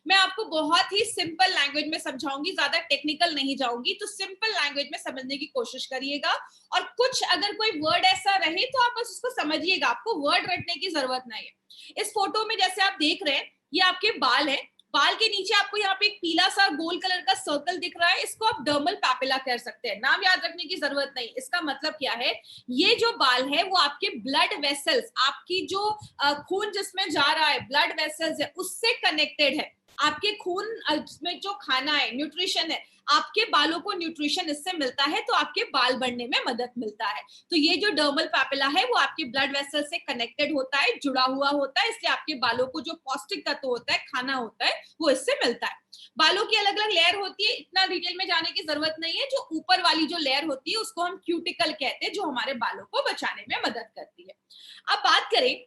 मैं आपको बहुत ही सिंपल लैंग्वेज में समझाऊंगी, ज्यादा टेक्निकल नहीं जाऊंगी, तो सिंपल लैंग्वेज में समझने की कोशिश करिएगा। और कुछ अगर कोई वर्ड ऐसा रहे तो आप बस उसको समझिएगा, आपको वर्ड रटने की जरूरत नहीं है। इस फोटो में जैसे आप देख रहे हैं, ये आपके बाल है। बाल के नीचे आपको यहाँ पे एक पीला सा गोल कलर का सर्कल दिख रहा है, इसको आप डर्मल पैपिला कह सकते हैं। नाम याद रखने की जरूरत नहीं। इसका मतलब क्या है, ये जो बाल है वो आपके ब्लड वेसल्स, आपकी जो खून जिसमें जा रहा है, ब्लड वेसल्स है, उससे कनेक्टेड है। आपके खून में जो खाना है, न्यूट्रिशन है, आपके बालों को न्यूट्रिशन इससे मिलता है, तो आपके बाल बढ़ने में मदद मिलता है। तो ये जो डर्मल पैपिला है वो आपके ब्लड वेसल से कनेक्टेड होता है, जुड़ा हुआ होता है, इसलिए आपके बालों को जो पौष्टिक तत्व होता है, खाना होता है, वो इससे मिलता है। बालों की अलग अलग लेयर होती है, इतना डिटेल में जाने की जरूरत नहीं है। जो ऊपर वाली जो लेयर होती है उसको हम क्यूटिकल कहते हैं, जो हमारे बालों को बचाने में मदद करती है। अब बात करें,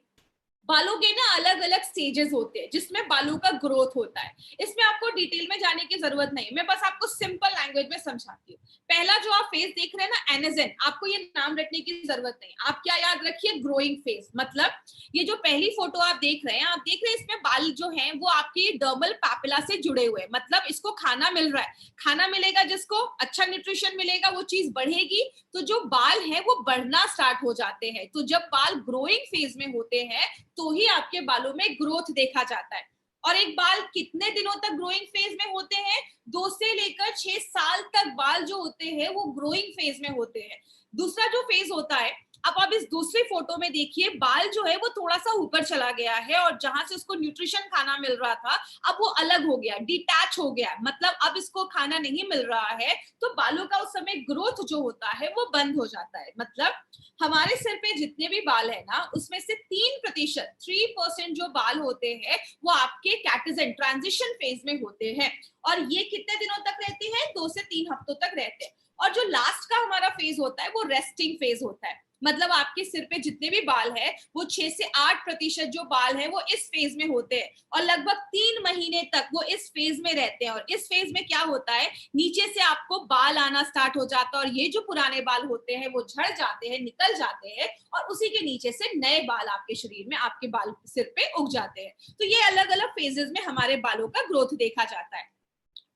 बालों के ना अलग अलग स्टेजेस होते हैं जिसमें बालों का ग्रोथ होता है। इसमें आपको डिटेल में जाने की जरूरत नहीं, मैं बस आपको सिंपल लैंग्वेज में समझाती हूँ। पहला जो आप फेज देख रहे हैं ना, एनेजेन, आपको ये नाम रटने की जरूरत नहीं। आप क्या याद रखिए, ग्रोइंग फेज। मतलब ये जो पहली फोटो आप देख रहे हैं, आप देख रहे हैं इसमें बाल जो हैं वो आपके डर्मल पैपिला से जुड़े हुए हैं। मतलब इसको खाना मिल रहा है, खाना मिलेगा, जिसको अच्छा न्यूट्रिशन मिलेगा वो चीज बढ़ेगी, तो जो बाल है वो बढ़ना स्टार्ट हो जाते हैं। तो जब बाल ग्रोइंग फेज में होते हैं तो ही आपके बालों में ग्रोथ देखा जाता है। और एक बाल कितने दिनों तक ग्रोइंग फेज में होते हैं, 2 से लेकर 6 साल तक बाल जो होते हैं वो ग्रोइंग फेज में होते हैं। दूसरा जो फेज होता है, अब आप इस दूसरी फोटो में देखिए, बाल जो है वो थोड़ा सा ऊपर चला गया है, और जहां से उसको न्यूट्रिशन खाना मिल रहा था अब वो अलग हो गया, डिटैच हो गया। मतलब अब इसको खाना नहीं मिल रहा है, तो बालों का उस समय ग्रोथ जो होता है वो बंद हो जाता है। मतलब हमारे सिर पे जितने भी बाल है ना, उसमें से 3%, 3% जो बाल होते हैं वो आपके कैटेजन ट्रांजिशन फेज में होते हैं। और ये कितने दिनों तक रहते हैं, 2 से 3 हफ्तों तक रहते हैं। और जो लास्ट का हमारा फेज होता है वो रेस्टिंग फेज होता है। मतलब आपके सिर पे जितने भी बाल है वो 6 से 8% जो बाल है वो इस फेज में होते हैं, और लगभग 3 महीने तक वो इस फेज में रहते हैं। और इस फेज में क्या होता है, नीचे से आपको बाल आना स्टार्ट हो जाता है, और ये जो पुराने बाल होते हैं वो झड़ जाते हैं, निकल जाते हैं, और उसी के नीचे से नए बाल आपके शरीर में, आपके बाल सिर पे उग जाते हैं। तो ये अलग अलग फेजेस में हमारे बालों का ग्रोथ देखा जाता है।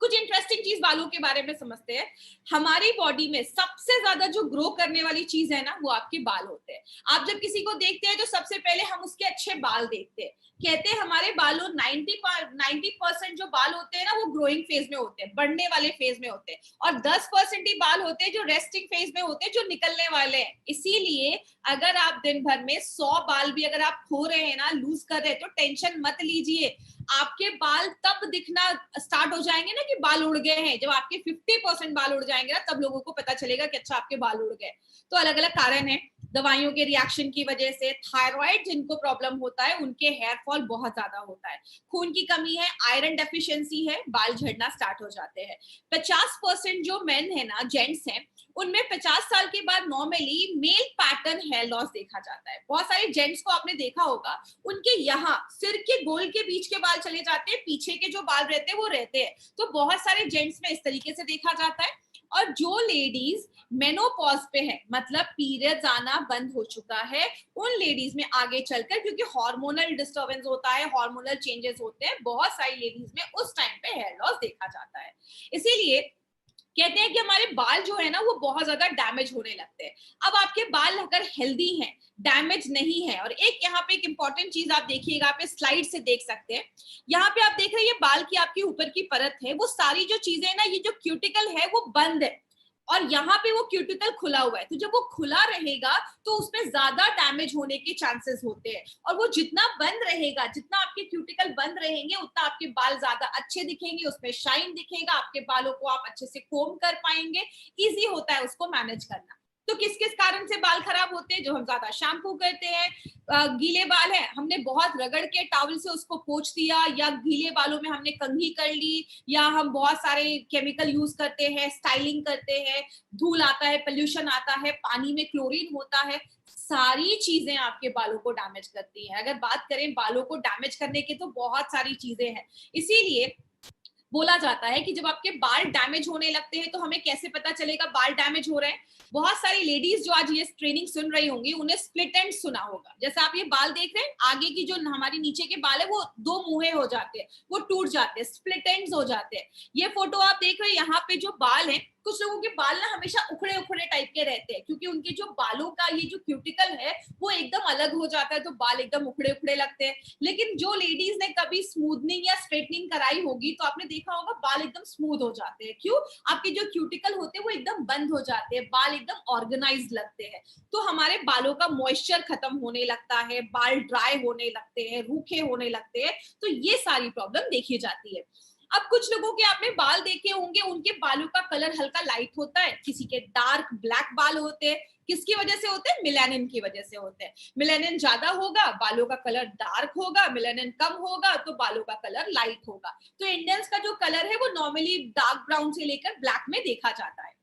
कुछ इंटरेस्टिंग चीज बालों के बारे में समझते हैं। हमारी बॉडी में सबसे ज्यादा जो ग्रो करने वाली चीज है ना, वो आपके बाल होते हैं। आप जब किसी को देखते हैं तो सबसे पहले हम उसके अच्छे बाल देखते हैं। कहते हैं हमारे बालों 90% जो बाल होते हैं ना वो ग्रोइंग फेज में होते हैं, बढ़ने वाले फेज में होते हैं, और 10% ही बाल होते हैं जो रेस्टिंग फेज में होते हैं, जो निकलने वाले हैं। इसीलिए अगर आप दिन भर में 100 बाल भी अगर आप खो रहे हैं ना, लूज कर रहे हैं, तो टेंशन मत लीजिए। आपके बाल तब दिखना स्टार्ट हो जाएंगे ना कि बाल उड़ गए हैं, जब आपके 50% बाल उड़ जाएंगे ना, तब लोगों को पता चलेगा कि अच्छा आपके बाल उड़ गए। तो अलग अलग कारण है, दवाइयों के रिएक्शन की वजह से, थायराइड जिनको प्रॉब्लम होता है उनके हेयर फॉल बहुत ज्यादा होता है, खून की कमी है, आयरन डेफिशिएंसी है, बाल झड़ना स्टार्ट हो जाते हैं। 50% जो मेन है ना, जेंट्स हैं, उनमें 50 साल के बाद normally male pattern hair loss देखा जाता है। बहुत सारे जेंट्स को आपने देखा होगा, उनके यहाँ सिर के गोल के बीच के बाल चले जाते हैं, पीछे के जो बाल रहते हैं वो रहते हैं। तो बहुत सारे जेंट्स में इस तरीके से देखा जाता है। और जो लेडीज मेनोपॉज पे है, मतलब पीरियड्स आना बंद हो चुका है, उन लेडीज में आगे चलकर, क्योंकि हार्मोनल डिस्टर्बेंस होता है, हार्मोनल चेंजेस होते हैं, बहुत सारी लेडीज में उस टाइम पे हेयर लॉस देखा जाता है। इसीलिए कहते हैं कि हमारे बाल जो है ना वो बहुत ज्यादा डैमेज होने लगते हैं। अब आपके बाल अगर हेल्दी हैं, डैमेज नहीं है, और एक यहाँ पे एक इंपॉर्टेंट चीज आप देखिएगा, आप इस स्लाइड से देख सकते हैं, यहाँ पे आप देख रहे हैं ये बाल की आपके ऊपर की परत है, वो सारी जो चीजें ना, ये जो क्यूटिकल है वो बंद है, और यहाँ पे वो क्यूटिकल खुला हुआ है। तो जब वो खुला रहेगा तो उसमें ज्यादा डैमेज होने के चांसेस होते हैं, और वो जितना बंद रहेगा, जितना आपके क्यूटिकल बंद रहेंगे, उतना आपके बाल ज्यादा अच्छे दिखेंगे, उसमें शाइन दिखेगा, आपके बालों को आप अच्छे से कोम कर पाएंगे, इजी होता है उसको मैनेज करना। तो किस किस कारण से बाल खराब होते हैं, जो हम ज्यादा शैम्पू करते हैं, गीले बाल है, हमने बहुत रगड़ के टॉवल से उसको पोंछ दिया, या गीले बालों में हमने कंघी कर ली, या हम बहुत सारे केमिकल यूज करते हैं, स्टाइलिंग करते हैं, धूल आता है, पोल्यूशन आता है, पानी में क्लोरीन होता है, सारी चीजें आपके बालों को डैमेज करती हैं। अगर बात करें बालों को डैमेज करने की, तो बहुत सारी चीजें हैं। इसीलिए बोला जाता है कि जब आपके बाल डैमेज होने लगते हैं तो हमें कैसे पता चलेगा बाल डैमेज हो रहे हैं। बहुत सारी लेडीज जो आज ये ट्रेनिंग सुन रही होंगी उन्हें स्प्लिट एंड सुना होगा। जैसे आप ये बाल देख रहे हैं, आगे की जो हमारी नीचे के बाल है वो दो मुंहे हो जाते हैं, वो टूट जाते हैं, स्प्लिट एंड्स हो जाते हैं। ये फोटो आप देख रहे हैं, यहाँ पे जो बाल है, कुछ लोगों के बाल ना हमेशा उखड़े उखड़े टाइप के रहते हैं क्योंकि उनके जो बालों का ये जो क्यूटिकल है वो एकदम अलग हो जाता है, तो बाल एकदम उखड़े उखड़े लगते हैं। लेकिन जो लेडीज ने कभी स्मूथनिंग या स्ट्रेटनिंग कराई होगी तो आपने देखा होगा बाल एकदम स्मूथ हो जाते हैं। क्यों? आपके जो क्यूटिकल होते हैं वो एकदम बंद हो जाते हैं, बाल एकदम ऑर्गेनाइज लगते हैं। तो हमारे बालों का मॉइस्चर खत्म होने लगता है, बाल ड्राई होने लगते हैं, रूखे होने लगते हैं। तो ये सारी प्रॉब्लम देखी जाती है। अब कुछ लोगों के आपने बाल देखे होंगे, उनके बालों का कलर हल्का लाइट होता है, किसी के डार्क ब्लैक बाल होते हैं। किसकी वजह से होते हैं? मेलानिन की वजह से होते हैं। मेलानिन ज्यादा होगा बालों का कलर डार्क होगा, मेलानिन कम होगा तो बालों का कलर लाइट होगा। तो इंडियंस का जो कलर है वो नॉर्मली डार्क ब्राउन से लेकर ब्लैक में देखा जाता है।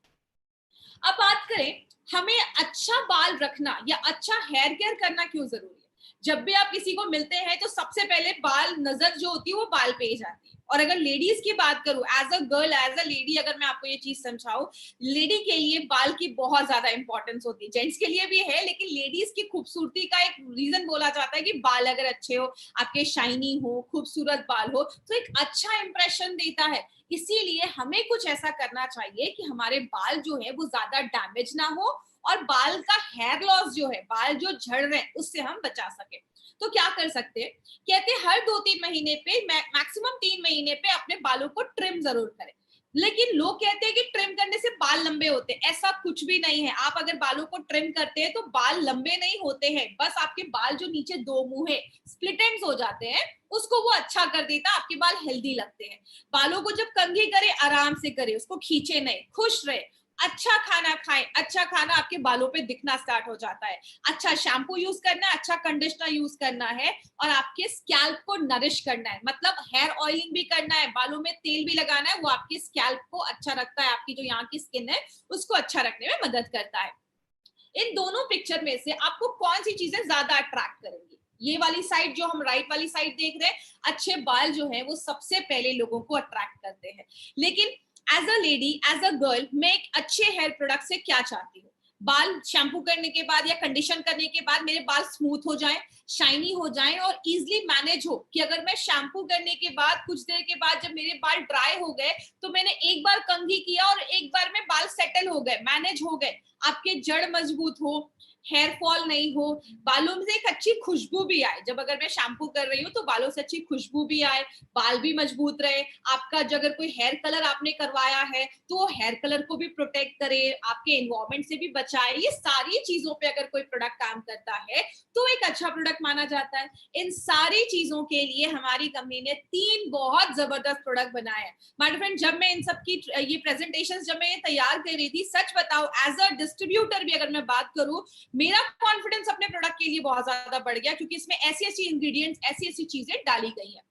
अब बात करें हमें अच्छा बाल रखना या अच्छा हेयर केयर करना क्यों जरूरी है। जब भी आप किसी को मिलते हैं तो सबसे पहले बाल, नजर जो होती है वो बाल पे ही जाती है। और अगर लेडीज की बात करूं, as a girl, as a lady, अगर मैं आपको ये चीज समझाऊं, लेडी के लिए बाल की बहुत ज्यादा इंपॉर्टेंस होती है। जेंट्स के लिए भी है लेकिन लेडीज की खूबसूरती का एक रीजन बोला जाता है कि बाल अगर अच्छे हो, आपके शाइनी हो, खूबसूरत बाल हो तो एक अच्छा इंप्रेशन देता है। इसीलिए हमें कुछ ऐसा करना चाहिए कि हमारे बाल जो है वो ज्यादा डैमेज ना हो और बाल का हेयर लॉस जो है, बाल जो झड़ रहे हैं, उससे हम बचा सके। तो क्या कर सकते हैं? कहते हैं हर 2-3 महीने पे, मैक्सिमम 3 महीने पे अपने बालों को ट्रिम जरूर करें। लेकिन लोग कहते हैं कि ट्रिम करने से बाल लंबे होते हैं। ऐसा कुछ भी नहीं है। आप अगर बालों को ट्रिम करते हैं तो बाल लंबे नहीं होते हैं, बस आपके बाल जो नीचे दो मुंह है, स्प्लिट एंड्स हो जाते हैं, उसको वो अच्छा कर देता है, आपके बाल हेल्दी लगते हैं। बालों को जब कंघी करे, आराम से करे, उसको खींचे नहीं, खुश रहे, अच्छा खाना खाएं। अच्छा खाना आपके बालों पे दिखना स्टार्ट हो जाता है। अच्छा शैम्पू यूज करना है, अच्छा कंडीशनर यूज करना है और आपके स्कैल्प को नरिश करना है, मतलब हेयर ऑयलिंग भी करना है, बालों में तेल भी लगाना है। वो आपकी स्कैल्प को अच्छा रखता है, आपकी जो यहाँ की स्किन है उसको अच्छा रखने में मदद करता है। इन दोनों पिक्चर में से आपको कौन सी चीजें ज्यादा अट्रैक्ट करेंगी? ये वाली साइड जो हम राइट वाली साइड देख रहे हैं, अच्छे बाल जो है वो सबसे पहले लोगों को अट्रैक्ट करते हैं। लेकिन as a lady, as a girl, मैं एक अच्छे हेयर प्रोडक्ट से क्या चाहती हूँ? बाल शैम्पू करने के बाद या कंडीशन करने के बाद मेरे बाल स्मूथ हो जाएं, शाइनी हो जाएं और इजिली मैनेज हो कि अगर मैं शैम्पू करने के बाद कुछ देर के बाद जब मेरे बाल ड्राई हो गए तो मैंने एक बार कंघी किया और एक बार में बाल सेटल हो गए, मैनेज हो गए, आपके जड़ मजबूत हो, हेयर फॉल नहीं हो, बालों में से एक अच्छी खुशबू भी आए। जब अगर मैं शैम्पू कर रही हूँ तो बालों से अच्छी खुशबू भी आए, बाल भी मजबूत रहे, आपका अगर कोई हेयर कलर आपने करवाया है तो वो हेयर कलर को भी प्रोटेक्ट करे, आपके एनवायरमेंट से भी बचाए। ये सारी चीजों पे अगर कोई प्रोडक्ट काम करता है तो एक अच्छा प्रोडक्ट माना जाता है। इन सारी चीजों के लिए हमारी कंपनी ने 3 बहुत जबरदस्त प्रोडक्ट बनाए हैं। माय फ्रेंड, जब मैं इन सब की ये प्रेजेंटेशंस जब मैं ये तैयार कर रही थी, सच बताओ एज अ डिस्ट्रीब्यूटर भी अगर मैं बात करूं, मेरा कॉन्फिडेंस अपने प्रोडक्ट के लिए बहुत ज्यादा बढ़ गया क्योंकि इसमें ऐसी ऐसी इंग्रेडिएंट्स, ऐसी ऐसी चीजें डाली गई हैं।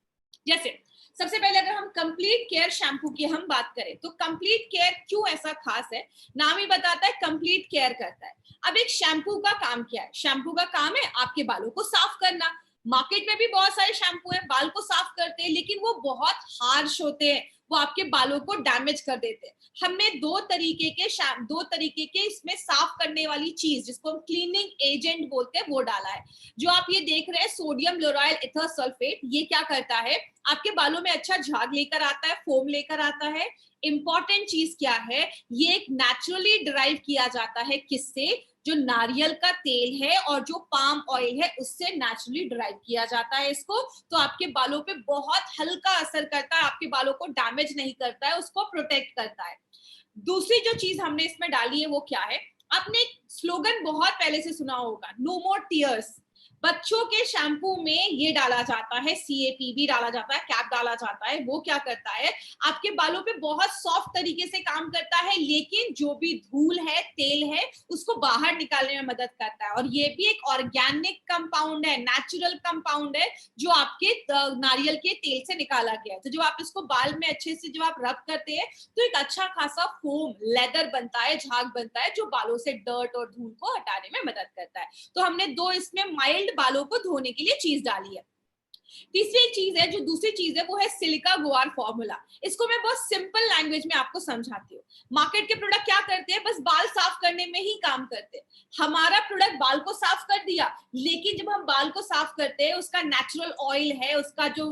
जैसे सबसे पहले अगर हम कंप्लीट केयर शैम्पू की हम बात करें तो कंप्लीट केयर क्यों ऐसा खास है? नाम ही बताता है कंप्लीट केयर करता है। अब एक शैम्पू का काम क्या है? शैम्पू का काम है आपके बालों को साफ करना। मार्केट में भी बहुत सारे शैम्पू हैं बाल को साफ करते हैं, लेकिन वो बहुत हार्श होते हैं, वो आपके बालों को डैमेज कर देते हैं। हमने दो तरीके के इसमें साफ करने वाली चीज, जिसको हम क्लीनिंग एजेंट बोलते हैं, वो डाला है। जो आप ये देख रहे हैं सोडियम लोराइल एथर सल्फेट, ये क्या करता है? आपके बालों में अच्छा झाग लेकर आता है, फोम लेकर आता है। इंपॉर्टेंट चीज क्या है? ये एक नेचुरली डिराइव किया जाता है, किससे? जो नारियल का तेल है और जो पाम ऑयल है उससे नेचुरली डिराइव किया जाता है इसको। तो आपके बालों पे बहुत हल्का असर करता है, आपके बालों को डैमेज नहीं करता है, उसको प्रोटेक्ट करता है। दूसरी जो चीज हमने इसमें डाली है वो क्या है? आपने स्लोगन बहुत पहले से सुना होगा, नो मोर टीयर्स। बच्चों के शैम्पू में ये डाला जाता है, CAPB डाला जाता है, कैप डाला जाता है। वो क्या करता है? आपके बालों पे बहुत सॉफ्ट तरीके से काम करता है, लेकिन जो भी धूल है, तेल है, उसको बाहर निकालने में मदद करता है। और ये भी एक ऑर्गेनिक कंपाउंड है, नेचुरल कंपाउंड है, जो आपके नारियल के तेल से निकाला गया है। तो जब आप इसको बाल में अच्छे से जब आप रब करते हैं तो एक अच्छा खासा फोम, लेदर बनता है, झाग बनता है, जो बालों से डर्ट और धूल को हटाने में मदद करता है। तो हमने दो इसमें माइल्ड बालों को धोने के लिए चीज डाली है। तीसरी एक चीज है, जो दूसरी चीज है, वो है सिलिका गुआर फॉर्मूला। इसको मैं बहुत सिंपल लैंग्वेज में आपको समझाती हूँ। मार्केट के प्रोडक्ट क्या करते हैं, बस बाल साफ करने में ही काम करते हैं। हमारा प्रोडक्ट बाल को साफ कर दिया, लेकिन जब हम बाल को साफ करते हैं, उसका नेचुरल ऑयल है, उसका जो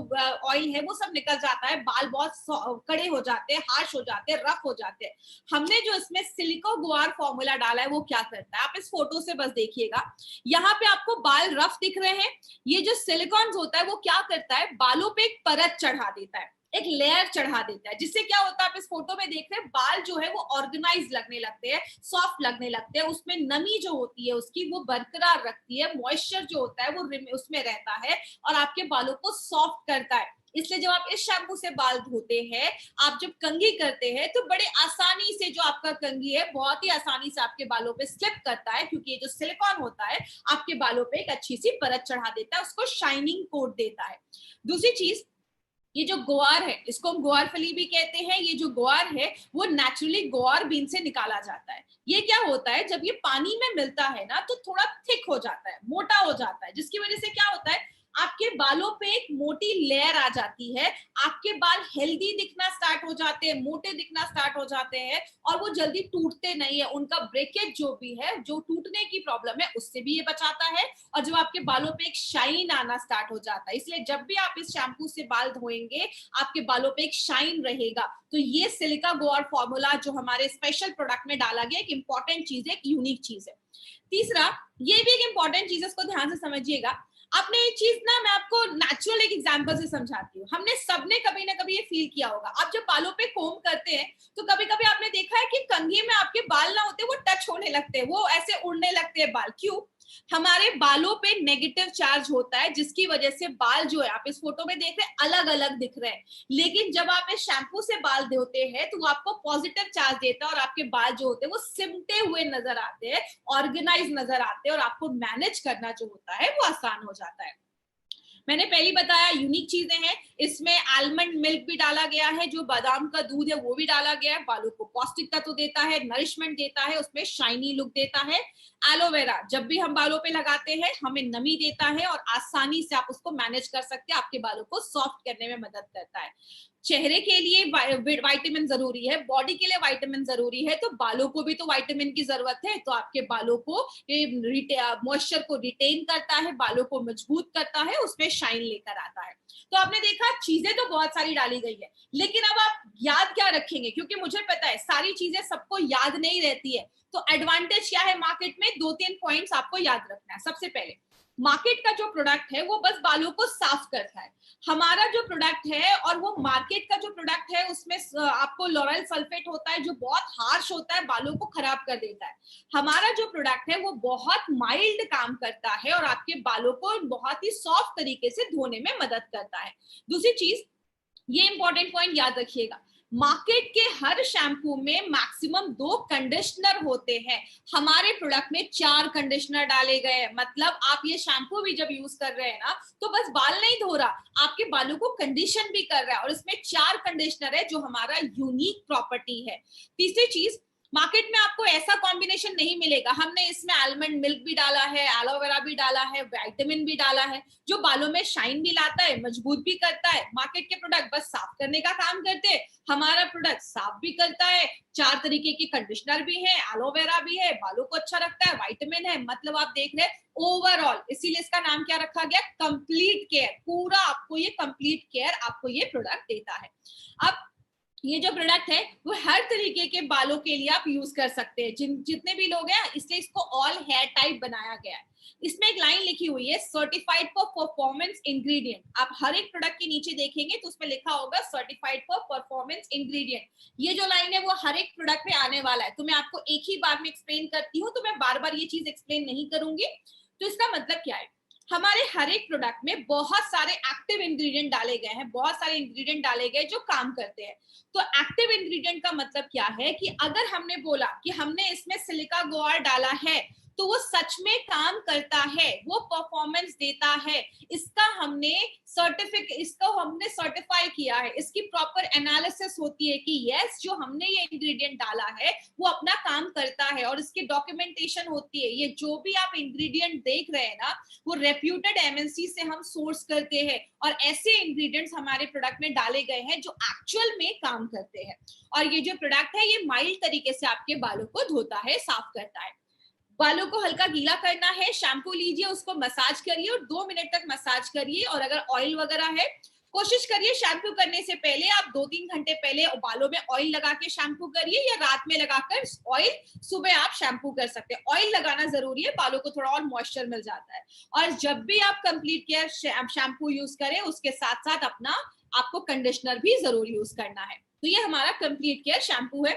ऑयल है वो सब निकल जाता है, बाल बहुत कड़े हो जाते हैं, हार्श हो जाते हैं, रफ हो जाते हैं। हमने जो इसमें सिलिका गुआर फॉर्मूला डाला है वो क्या करता है, आप इस फोटो से बस देखिएगा। यहाँ पे आपको बाल रफ दिख रहे हैं। ये जो सिलिकॉन होता है वो क्या करता है, बालों पे एक परत चढ़ा देता है, एक लेयर चढ़ा देता है, जिससे क्या होता है, आप इस फोटो में देख रहे हैं, बाल जो है वो ऑर्गेनाइज लगने लगते हैं, सॉफ्ट लगने लगते हैं, उसमें नमी जो होती है उसकी वो बरकरार रखती है, मॉइस्चर जो होता है वो उसमें रहता है और आपके बालों को सॉफ्ट करता है। इसलिए जब आप इस शैम्पू से बाल धोते हैं, आप जब कंघी करते हैं, तो बड़े आसानी से जो आपका कंघी है बहुत ही आसानी से आपके बालों पे स्लिप करता है, क्योंकि ये जो सिलिकॉन होता है आपके बालों पे एक अच्छी सी परत चढ़ा देता है, उसको शाइनिंग कोट देता है। दूसरी चीज, ये जो ग्वार है, इसको हम ग्वार फली भी कहते हैं। ये जो ग्वार है वो नेचुरली ग्वार बीन से निकाला जाता है। ये क्या होता है, जब ये पानी में मिलता है ना, तो थोड़ा थिक हो जाता है, मोटा हो जाता है, जिसकी वजह से क्या होता है, आपके बालों पे एक मोटी लेयर आ जाती है, आपके बाल हेल्दी दिखना स्टार्ट हो जाते हैं, मोटे दिखना स्टार्ट हो जाते हैं, और वो जल्दी टूटते नहीं है। उनका ब्रेकेज जो भी है, जो टूटने की प्रॉब्लम है, उससे भी ये बचाता है। और जब आपके बालों पे एक शाइन आना स्टार्ट हो जाता है, इसलिए जब भी आप इस शैम्पू से बाल धोएंगे, आपके बालों पे एक शाइन रहेगा। तो ये सिलिका गोआर फॉर्मूला जो हमारे स्पेशल प्रोडक्ट में डाला गया, एक इंपॉर्टेंट चीज है, एक यूनिक चीज है। तीसरा, ये भी एक इंपॉर्टेंट चीज है, इसको ध्यान से समझिएगा। आपने ये चीज ना, मैं आपको नेचुरल एक एग्जांपल से समझाती हूँ। हमने सबने कभी ना कभी ये फील किया होगा, आप जब बालों पे कोम करते हैं तो कभी कभी आपने देखा है कि कंघी में आपके बाल ना होते, वो टच होने लगते हैं, वो ऐसे उड़ने लगते हैं बाल। क्यों? हमारे बालों पे नेगेटिव चार्ज होता है, जिसकी वजह से बाल जो है, आप इस फोटो में देख रहे हैं, अलग अलग दिख रहे हैं। लेकिन जब आप इस शैम्पू से बाल धोते हैं तो वो आपको पॉजिटिव चार्ज देता है, और आपके बाल जो होते हैं वो सिमटे हुए नजर आते हैं, ऑर्गेनाइज नजर आते हैं, और आपको मैनेज करना जो होता है वो आसान हो जाता है। मैंने पहले बताया यूनिक चीजें हैं, इसमें आलमंड मिल्क भी डाला गया है, जो बादाम का दूध है वो भी डाला गया है, बालों को पौष्टिक तत्व देता है, नरिशमेंट देता है, उसमें शाइनी लुक देता है। एलोवेरा जब भी हम बालों पे लगाते हैं हमें नमी देता है, और आसानी से आप उसको मैनेज कर सकते हैं, आपके बालों को सॉफ्ट करने में मदद करता है। चेहरे के लिए विटामिन जरूरी है, बॉडी के लिए विटामिन जरूरी है, तो बालों को भी तो विटामिन की जरूरत है। तो आपके बालों को मॉइस्चर को रिटेन करता है, बालों को मजबूत करता है, उसमें शाइन लेकर आता है। तो आपने देखा, चीजें तो बहुत सारी डाली गई है, लेकिन अब आप याद क्या रखेंगे, क्योंकि मुझे पता है सारी चीजें सबको याद नहीं रहती है। तो एडवांटेज क्या है मार्केट में, 2-3 पॉइंट्स आपको याद रखना है। सबसे पहले, मार्केट का जो प्रोडक्ट है वो बस बालों को साफ करता है। हमारा जो प्रोडक्ट है, और वो मार्केट का जो प्रोडक्ट है, उसमें आपको लॉरेल सल्फेट होता है, जो बहुत हार्श होता है, बालों को खराब कर देता है। हमारा जो प्रोडक्ट है वो बहुत माइल्ड काम करता है, और आपके बालों को बहुत ही सॉफ्ट तरीके से धोने में मदद करता है। दूसरी चीज, ये इंपॉर्टेंट पॉइंट याद रखिएगा, मार्केट के हर शैम्पू में मैक्सिमम 2 कंडीशनर होते हैं, हमारे प्रोडक्ट में 4 कंडीशनर डाले गए। मतलब आप ये शैम्पू भी जब यूज कर रहे हैं ना, तो बस बाल नहीं धो रहा, आपके बालों को कंडीशन भी कर रहा है, और इसमें 4 कंडीशनर है, जो हमारा यूनिक प्रॉपर्टी है। तीसरी चीज, मार्केट में आपको ऐसा कॉम्बिनेशन नहीं मिलेगा, हमने इसमें आलमंड मिल्क भी डाला है, एलोवेरा भी डाला है, विटामिन भी डाला है, जो बालों में शाइन भी लाता है, मजबूत भी करता है। मार्केट के प्रोडक्ट बस साफ करने का काम करते हैं, हमारा प्रोडक्ट साफ भी करता है, 4 तरीके के कंडीशनर भी है, एलोवेरा भी है, बालों को अच्छा रखता है, विटामिन है। मतलब आप देख रहे हैं ओवरऑल, इसीलिए इसका नाम क्या रखा गया, कंप्लीट केयर। पूरा आपको ये कंप्लीट केयर आपको ये प्रोडक्ट देता है। अब ये जो प्रोडक्ट है वो हर तरीके के बालों के लिए आप यूज कर सकते हैं, जितने भी लोग हैं, इसलिए इसको ऑल हेयर टाइप बनाया गया है। इसमें एक लाइन लिखी हुई है, सर्टिफाइड फॉर परफॉर्मेंस इंग्रेडिएंट। आप हर एक प्रोडक्ट के नीचे देखेंगे तो उसमें लिखा होगा सर्टिफाइड फॉर परफॉर्मेंस इंग्रेडिएंट। ये जो लाइन है वो हर एक प्रोडक्ट में आने वाला है, तो मैं आपको एक ही बार में एक्सप्लेन करती हूँ, तो मैं बार बार ये चीज एक्सप्लेन नहीं करूंगी। तो इसका मतलब क्या है, हमारे हर एक प्रोडक्ट में बहुत सारे एक्टिव इंग्रेडिएंट डाले गए हैं, बहुत सारे इंग्रेडिएंट डाले गए जो काम करते हैं। तो एक्टिव इंग्रेडिएंट का मतलब क्या है, कि अगर हमने बोला कि हमने इसमें सिलिका गोआर डाला है, तो वो सच में काम करता है, वो परफॉर्मेंस देता है, इसका हमने सर्टिफाई किया है, इसकी प्रॉपर एनालिसिस होती है कि यस जो हमने ये इंग्रेडिएंट डाला है वो अपना काम करता है, और इसकी डॉक्यूमेंटेशन होती है। ये जो भी आप इंग्रेडिएंट देख रहे हैं ना, वो रेप्यूटेड एमएनसी से हम सोर्स करते हैं, और ऐसे इंग्रेडिएंट्स हमारे प्रोडक्ट में डाले गए हैं जो एक्चुअल में काम करते हैं। और ये जो प्रोडक्ट है ये माइल्ड तरीके से आपके बालों को धोता है, साफ करता है। बालों को हल्का गीला करना है, शैम्पू लीजिए, उसको मसाज करिए और 2 मिनट तक मसाज करिए। और अगर ऑयल वगैरह है, कोशिश करिए शैम्पू करने से पहले आप 2-3 घंटे पहले बालों में ऑयल लगा के शैम्पू करिए, या रात में लगाकर ऑयल सुबह आप शैम्पू कर सकते हैं। ऑयल लगाना जरूरी है, बालों को थोड़ा और मॉइस्चर मिल जाता है। और जब भी आप कंप्लीट केयर शैम्पू यूज करें, उसके साथ साथ आपको कंडीशनर भी जरूर यूज करना है। तो ये हमारा कंप्लीट केयर शैम्पू है।